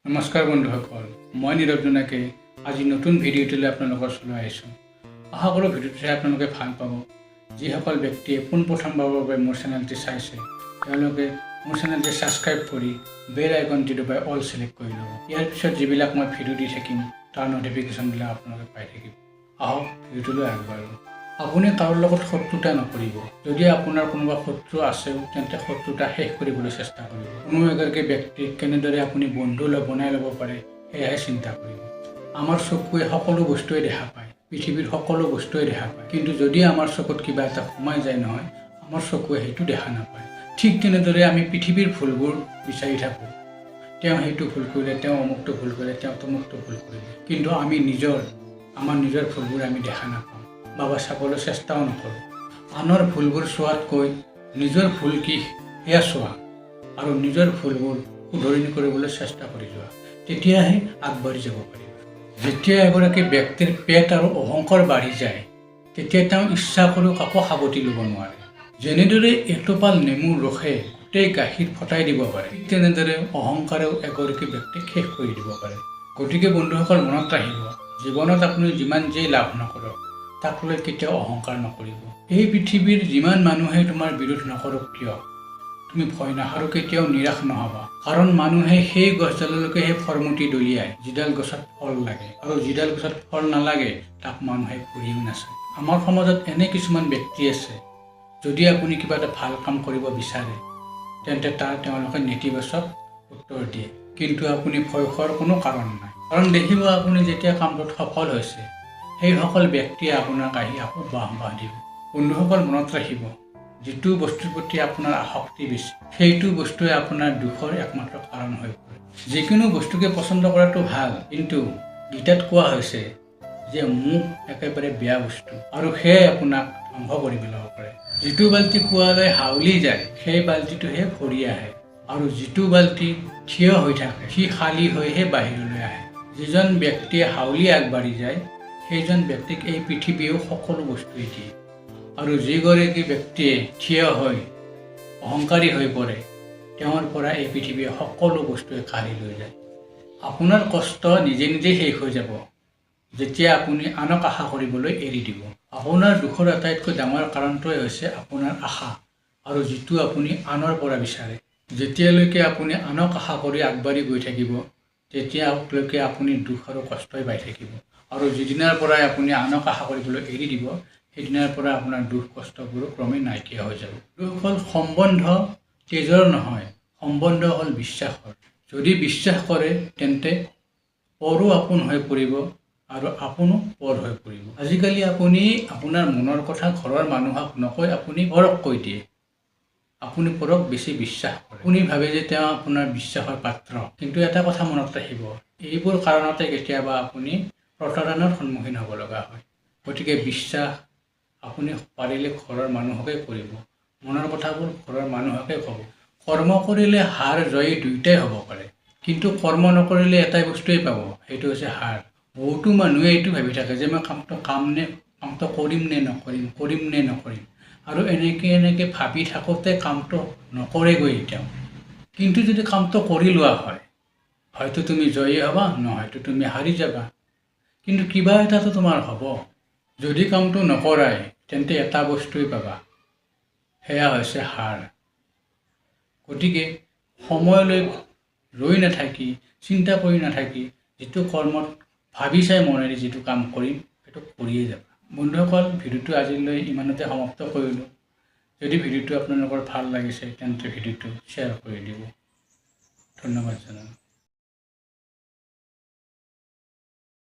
নমস্কাৰ বন্ধুসকল, মই নীৰৱ জোনাকে আজি নতুন ভিডিঅ'টোলৈ আপোনালোকৰ ওচৰলৈ আহিছোঁ। আশা কৰোঁ ভিডিঅ'টো চাই আপোনালোকে ভাল পাব। যিসকল ব্যক্তিয়ে পোনপ্ৰথমবাৰৰ বাবে মোৰ চেনেলটি চাইছে তেওঁলোকে মোৰ চেনেলটি ছাবস্ক্ৰাইব কৰি বেল আইকনটি দবাই অল ছিলেক্ট কৰি ল'ব। ইয়াৰ পিছত যিবিলাক মই ভিডিঅ' দি থাকিম তাৰ ন'টিফিকেশ্যনবিলাক আপোনালোকে পাই থাকিব। আহক ভিডিঅ'টোলৈ আগবাঢ়োঁ। আপুনি কাৰোৰ লগত শত্ৰুতা নকৰিব। যদি আপোনাৰ কোনোবা শত্ৰু আছেও তেন্তে শত্ৰুতা শেষ কৰিবলৈ চেষ্টা কৰিব। কোনো এগৰাকী ব্যক্তিক কেনেদৰে আপুনি বন্ধু বনাই ল'ব পাৰে সেয়াহে চিন্তা কৰিব। আমাৰ চকুৱে সকলো বস্তুৱে দেখা পায়, পৃথিৱীৰ সকলো বস্তুৱে দেখা পায়, কিন্তু যদি আমাৰ চকুত কিবা এটা সোমাই যায় নহয়, আমাৰ চকুৱে সেইটো দেখা নাপায়। ঠিক তেনেদৰে আমি পৃথিৱীৰ ভুলবোৰ বিচাৰি থাকোঁ। তেওঁ সেইটো ভুল কৰিলে, তেওঁ অমুকটো ভুল কৰিলে, তেওঁ তমুকটো ভুল কৰিলে, কিন্তু আমি আমাৰ নিজৰ ভুলবোৰ আমি দেখা নাপাওঁ বা চাবলৈ চেষ্টাও নকৰোঁ। আনৰ ভুলবোৰ চোৱাতকৈ নিজৰ ভুল কি সেয়া চোৱা আৰু নিজৰ ভুলবোৰ শুধৰণি কৰিবলৈ চেষ্টা কৰি যোৱা, তেতিয়াহে আগবাঢ়ি যাব পাৰিব। যেতিয়া এগৰাকী ব্যক্তিৰ পেট আৰু অহংকাৰ বাঢ়ি যায় তেতিয়া তেওঁ ইচ্ছা কৰিও কাকো সাৱটি ল'ব নোৱাৰে। যেনেদৰে এটোপাল নেমুৰ ৰসে গোটেই গাখীৰ ফটাই দিব পাৰে, তেনেদৰে অহংকাৰেও এগৰাকী ব্যক্তিক শেষ কৰি দিব পাৰে। গতিকে বন্ধুসকল, মনত ৰাখিব, জীৱনত আপুনি যিমান যেই লাভ নকৰক তাক লৈ কেতিয়াও অহংকাৰ নকৰিব। এই পৃথিৱীৰ যিমান মানুহে তোমাৰ বিৰোধ নকৰক কিয়, তুমি ভয় নাখাৰো কেতিয়াও নিৰাশ নহবা। কাৰণ মানুহে সেই গছডাললৈকেহে ফৰমুটি দলিয়ায় যিডাল গছত ফল লাগে, আৰু যিডাল গছত ফল নালাগে তাক মানুহে ঘূৰিও নাচায়। আমাৰ সমাজত এনে কিছুমান ব্যক্তি আছে, যদি আপুনি কিবা এটা ভাল কাম কৰিব বিচাৰে তেন্তে তেওঁলোকে নেতিবাচক উত্তৰ দিয়ে, কিন্তু আপুনি ভয় খোৱাৰ কোনো কাৰণ নাই। কাৰণ দেখিব, আপুনি যেতিয়া কামটোত সফল হৈছে সেইসকল ব্যক্তিয়ে আপোনাক আহি আকৌ বাহ দিব। বন্ধুসকল, মনত ৰাখিব, যিটো বস্তুৰ প্ৰতি আপোনাৰ আসক্তি বেছি সেইটো বস্তুৱে আপোনাৰ দুখৰ একমাত্ৰ কাৰণ হৈ পৰে। যিকোনো বস্তুকে পচন্দ কৰাটো ভাল, কিন্তু গীতাত কোৱা হৈছে যে মুখ একেবাৰে বেয়া বস্তু আৰু সেয়াই আপোনাক ধ্বংস কৰি পেলাব পাৰে। যিটো বাল্টি খোৱালৈ হাউলি যায় সেই বাল্টিটোহে ভৰি আহে, আৰু যিটো বাল্টি থিয় হৈ থাকে সি খালী হৈহে বাহিৰলৈ আহে। যিজন ব্যক্তিয়ে হাউলি আগবাঢ়ি যায় সেইজন ব্যক্তিক এই পৃথিৱীয়েও সকলো বস্তুৱেই দিয়ে, আৰু যিগৰাকী ব্যক্তিয়ে থিয় হৈ অহংকাৰী হৈ পৰে তেওঁৰ পৰা এই পৃথিৱীয়ে সকলো বস্তুৱে কাঢ়ি লৈ যায়। আপোনাৰ কষ্ট নিজে নিজেই শেষ হৈ যাব যেতিয়া আপুনি আনক আশা কৰিবলৈ এৰি দিব। আপোনাৰ দুখৰ আটাইতকৈ ডাঙৰ কাৰণটোৱে হৈছে আপোনাৰ আশা, আৰু যিটো আপুনি আনৰ পৰা বিচাৰে। যেতিয়ালৈকে আপুনি আনক আশা কৰি আগবাঢ়ি গৈ থাকিব তেতিয়ালৈকে আপুনি দুখ আৰু কষ্টই পাই থাকিব, আৰু যিদিনাৰ পৰাই আপুনি আনক আশা কৰিবলৈ এৰি দিব সেইদিনাৰ পৰা আপোনাৰ দুখ কষ্টবোৰো ক্ৰমে নাইকিয়া হৈ যাব। দুখল সম্বন্ধ তেজৰ নহয়, সম্বন্ধ হ'ল বিশ্বাসৰ। যদি বিশ্বাস কৰে তেন্তে পৰো আপোন হৈ পৰিব আৰু আপোনো পৰ হৈ পৰিব। আজিকালি আপুনি আপোনাৰ মনৰ কথা ঘৰৰ মানুহক নকৈ আপুনি পৰক কৈ দিয়ে। আপুনি পৰক বেছি বিশ্বাস কৰে। আপুনি ভাবে যে তেওঁ আপোনাৰ বিশ্বাসৰ পাত্ৰ, কিন্তু এটা কথা মনত ৰাখিব, এইবোৰ কাৰণতে কেতিয়াবা আপুনি প্ৰতাৰণাৰ সন্মুখীন হ'ব লগা হয়। গতিকে বিশ্বাস আপুনি পাৰিলে ঘৰৰ মানুহকে কৰিব, মনৰ কথাবোৰ ঘৰৰ মানুহকে ক'ব। কৰ্ম কৰিলে হাৰ জয়ী দুয়োটাই হ'ব পাৰে, কিন্তু কৰ্ম নকৰিলে এটাই বস্তুৱেই পাব, সেইটো হৈছে হাৰ। বহুতো মানুহে এইটো ভাবি থাকে যে মই কামটো কৰিম নে নকৰিম, আৰু এনেকৈ ভাবি থাকোঁতে কামটো নকৰেগৈ তেওঁ। কিন্তু যদি কামটো কৰি লোৱা হয়, হয়তো তুমি জয়ী হ'বা, নহয়তো তুমি হাৰি যাবা, কিন্তু কিবা এটাতো তোমাৰ হ'ব। যদি কামটো নকৰাই তেন্তে এটা বস্তুৱেই পাবা, সেয়া হৈছে হাৰ। গতিকে সময়লৈ ৰৈ নাথাকি, চিন্তা কৰি নাথাকি, যিটো কৰ্মত ভাবি চাই মনেৰে যিটো কাম কৰিম সেইটো কৰিয়ে যাবা। বন্ধুসকল, ভিডিঅ'টো আজিলৈ ইমানতে সমাপ্ত কৰিলোঁ। যদি ভিডিঅ'টো আপোনালোকৰ ভাল লাগিছে তেন্তে ভিডিঅ'টো শ্বেয়াৰ কৰি দিব। ধন্যবাদ জনালোঁ।